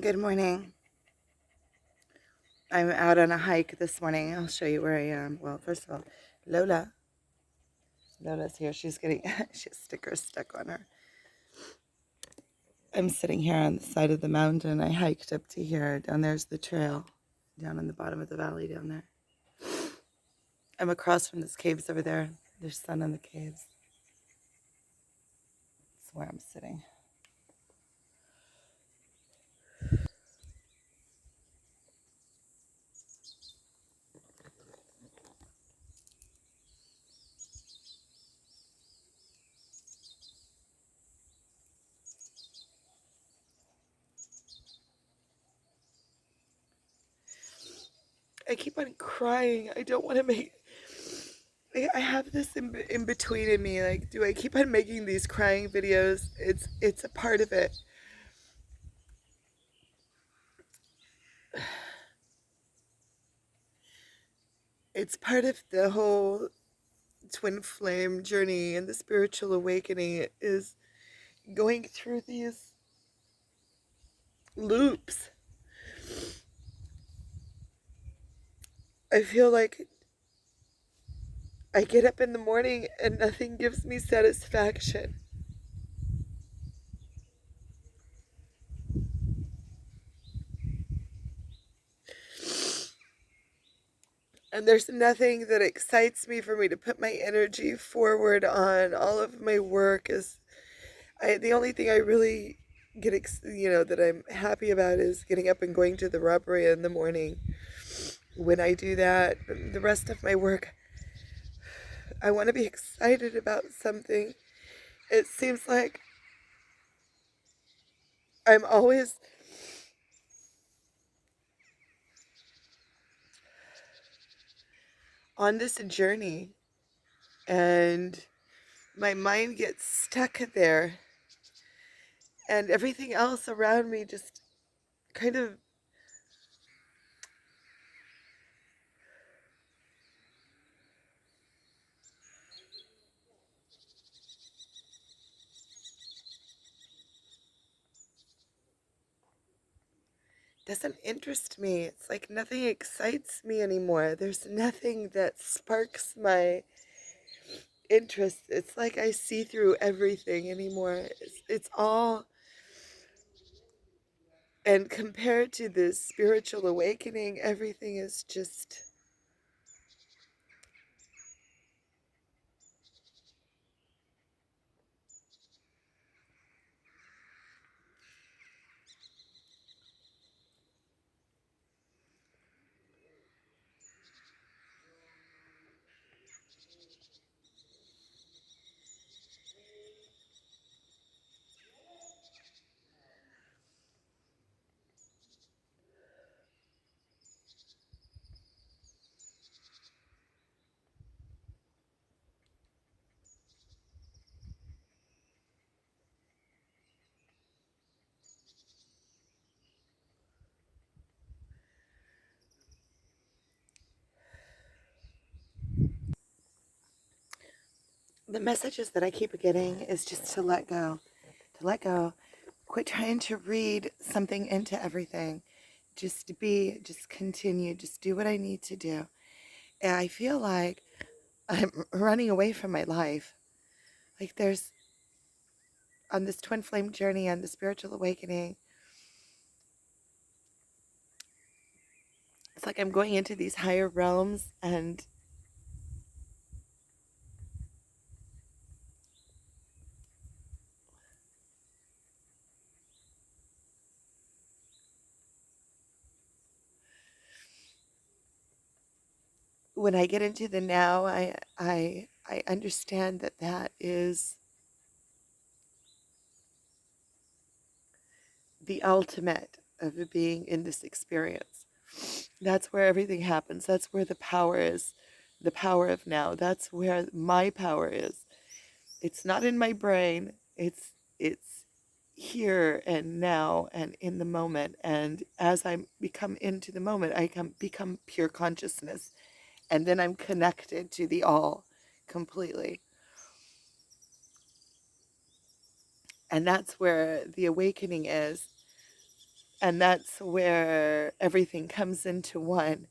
Good morning. I'm out on a hike this morning. I'll show you where I am. Well, first of all, Lola. Lola's here. She's getting she has stickers stuck on her. I'm sitting here on the side of the mountain. I hiked up to here. Down there's the trail. Down on the bottom of the valley down there. I'm across from this caves over there. There's sun in the caves. That's where I'm sitting. I keep on crying. I don't want to make. I have this in between in me. Like, do I keep on making these crying videos? It's a part of it. It's part of the whole twin flame journey and the spiritual awakening is going through these loops. I feel like I get up in the morning and nothing gives me satisfaction. And there's nothing that excites me for me to put my energy forward on. All of my work is the only thing I really get that I'm happy about is getting up and going to the robbery in the morning. When I do that, the rest of my work, I want to be excited about something. It seems like I'm always on this journey and my mind gets stuck there and everything else around me just kind of doesn't interest me. It's like nothing excites me anymore. There's nothing that sparks my interest. It's like I see through everything anymore. It's all, and compared to this spiritual awakening, everything is just. The messages that I keep getting is just to let go, to let go. Quit trying to read something into everything. Just be, just continue, just do what I need to do. And I feel like I'm running away from my life. Like there's, on this twin flame journey, on the spiritual awakening, it's like I'm going into these higher realms, and when I get into the now, I understand that that is the ultimate of being in this experience. That's where everything happens. That's where the power is, the power of now. That's where my power is. It's not in my brain. It's here and now and in the moment. And as I become into the moment, become pure consciousness, and then I'm connected to the all completely. And that's where the awakening is. And that's where everything comes into one.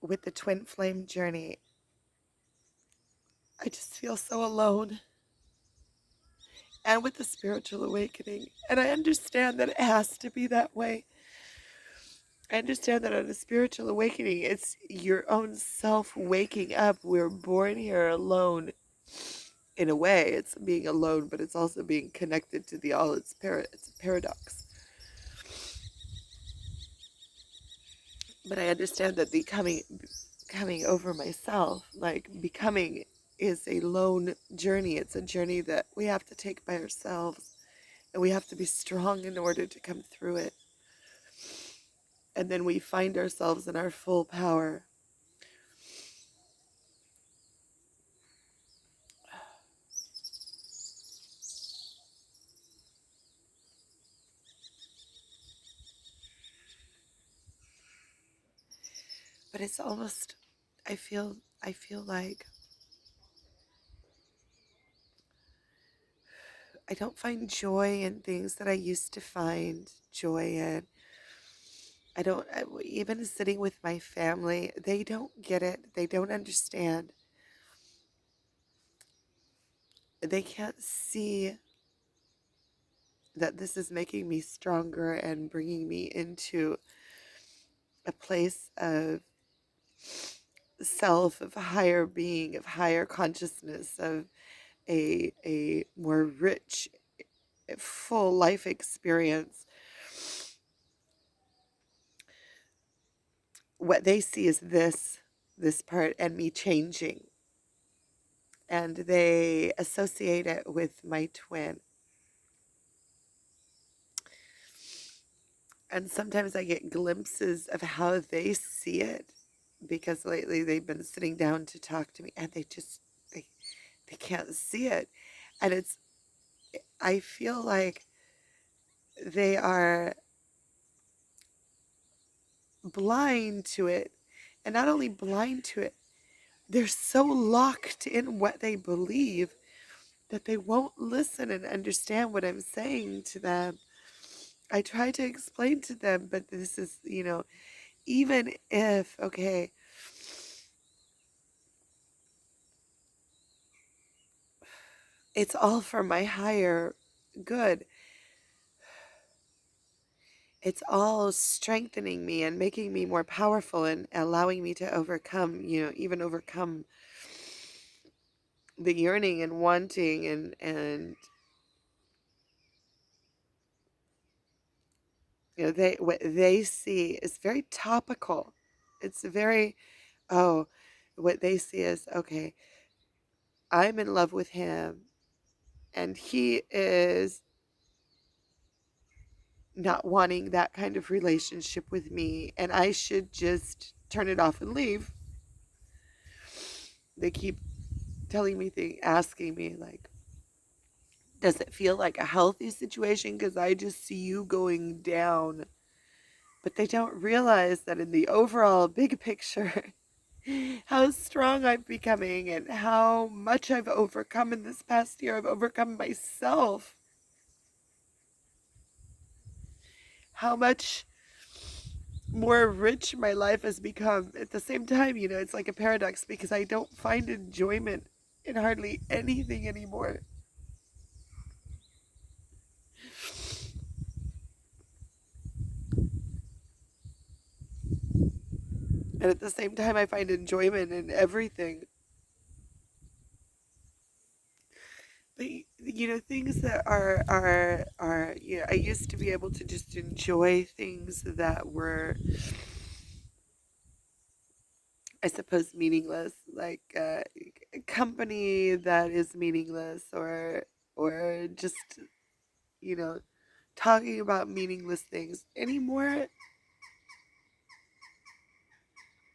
With the twin flame journey, I just feel so alone. And with the spiritual awakening. And I understand that it has to be that way. I understand that on a spiritual awakening, it's your own self waking up. We're born here alone. In a way, it's being alone, but it's also being connected to the all. It's a paradox. But I understand that the coming over myself, like becoming, is a lone journey. It's a journey that we have to take by ourselves, and we have to be strong in order to come through it. And then we find ourselves in our full power. But it's almost, I feel like I don't find joy in things that I used to find joy in. I don't, even sitting with my family, they don't get it. They don't understand. They can't see that this is making me stronger and bringing me into a place of self, of higher being, of higher consciousness, of a more rich, full life experience. What they see is this part and me changing, and they associate it with my twin. And sometimes I get glimpses of how they see it, because lately they've been sitting down to talk to me, and they they can't see it. And it's, I feel like they are blind to it. And not only blind to it, they're so locked in what they believe that they won't listen and understand what I'm saying to them. I try to explain to them, but this is, even if, okay, it's all for my higher good. It's all strengthening me and making me more powerful and allowing me to overcome, even overcome the yearning and wanting, and they, what they see is very topical. It's very, oh, what they see is, okay, I'm in love with him and he is not wanting that kind of relationship with me, and I should just turn it off and leave. They keep telling me things, asking me, like, does it feel like a healthy situation? Because I just see you going down. But they don't realize that in the overall big picture, how strong I'm becoming and how much I've overcome in this past year. I've overcome myself. How much more rich my life has become. At the same time, it's like a paradox, because I don't find enjoyment in hardly anything anymore. And at the same time, I find enjoyment in everything. But things that are I used to be able to just enjoy things that were, I suppose, meaningless, like a company that is meaningless, or just, you know talking about meaningless things anymore.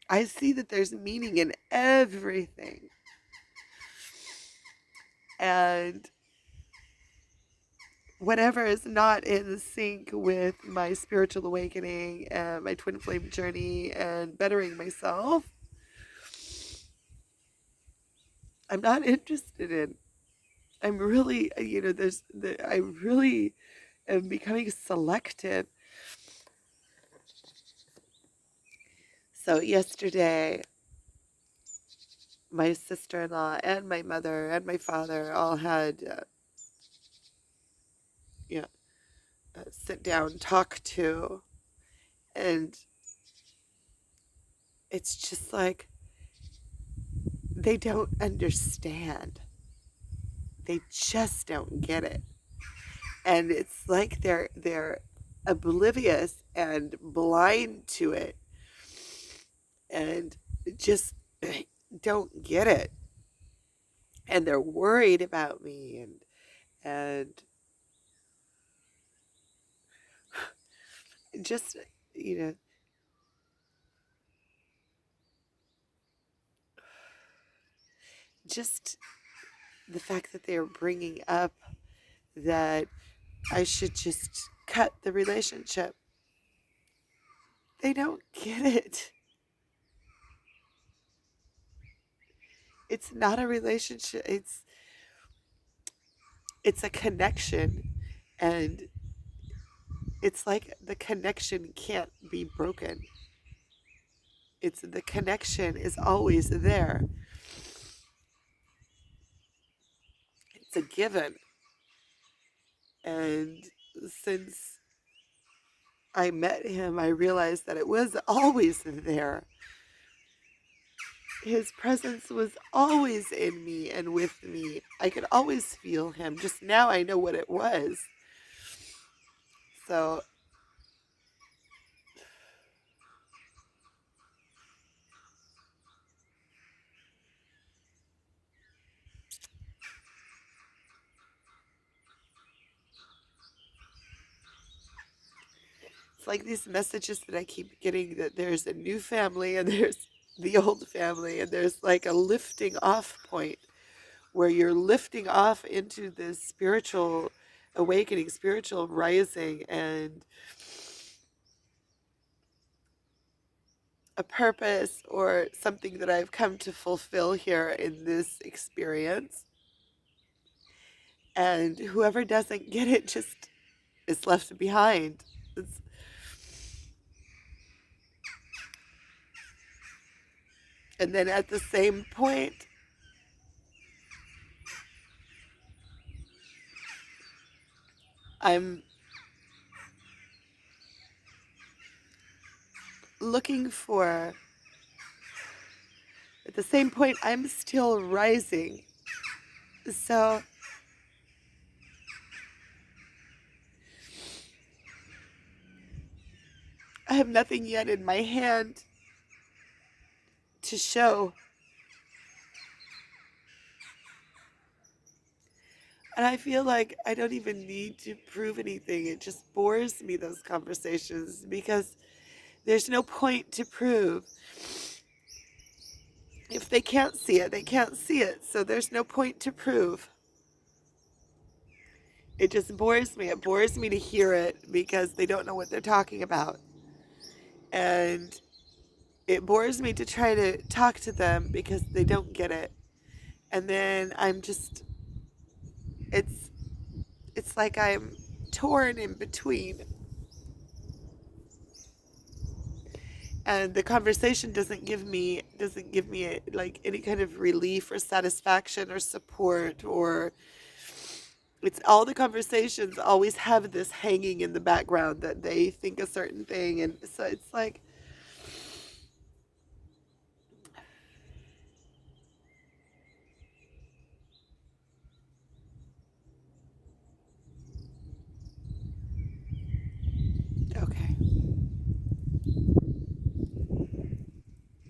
I see that there's meaning in everything. And whatever is not in sync with my spiritual awakening and my twin flame journey and bettering myself, I'm not interested in. I'm really, I really and becoming selective. So yesterday, my sister-in-law and my mother and my father all had, you know, sit down, talk to, and it's just like they don't understand. They just don't get it. And it's like they're oblivious and blind to it and just don't get it. And they're worried about me and just, you know, just the fact that they're bringing up that I should just cut the relationship. They don't get it. It's not a relationship. It's a connection, and it's like the connection can't be broken. It's the connection is always there. It's a given. And since I met him, I realized that it was always there. His presence was always in me and with me. I could always feel him. Just now I know what it was. So it's like these messages that I keep getting that there's a new family and there's the old family, and there's like a lifting off point where you're lifting off into this spiritual awakening, spiritual rising, and a purpose or something that I've come to fulfill here in this experience. And whoever doesn't get it just is left behind. It's, and then at the same point, I'm looking for, at the same point, I'm still rising. So I have nothing yet in my hand to show. And I feel like I don't even need to prove anything. It just bores me, those conversations, because there's no point to prove. If they can't see it, they can't see it. So there's no point to prove. It just bores me. It bores me to hear it because they don't know what they're talking about. And it bores me to try to talk to them because they don't get it. And then I'm just, it's it's like I'm torn in between. And the conversation doesn't give me like any kind of relief or satisfaction or support, or it's all the conversations always have this hanging in the background that they think a certain thing, and so it's like okay.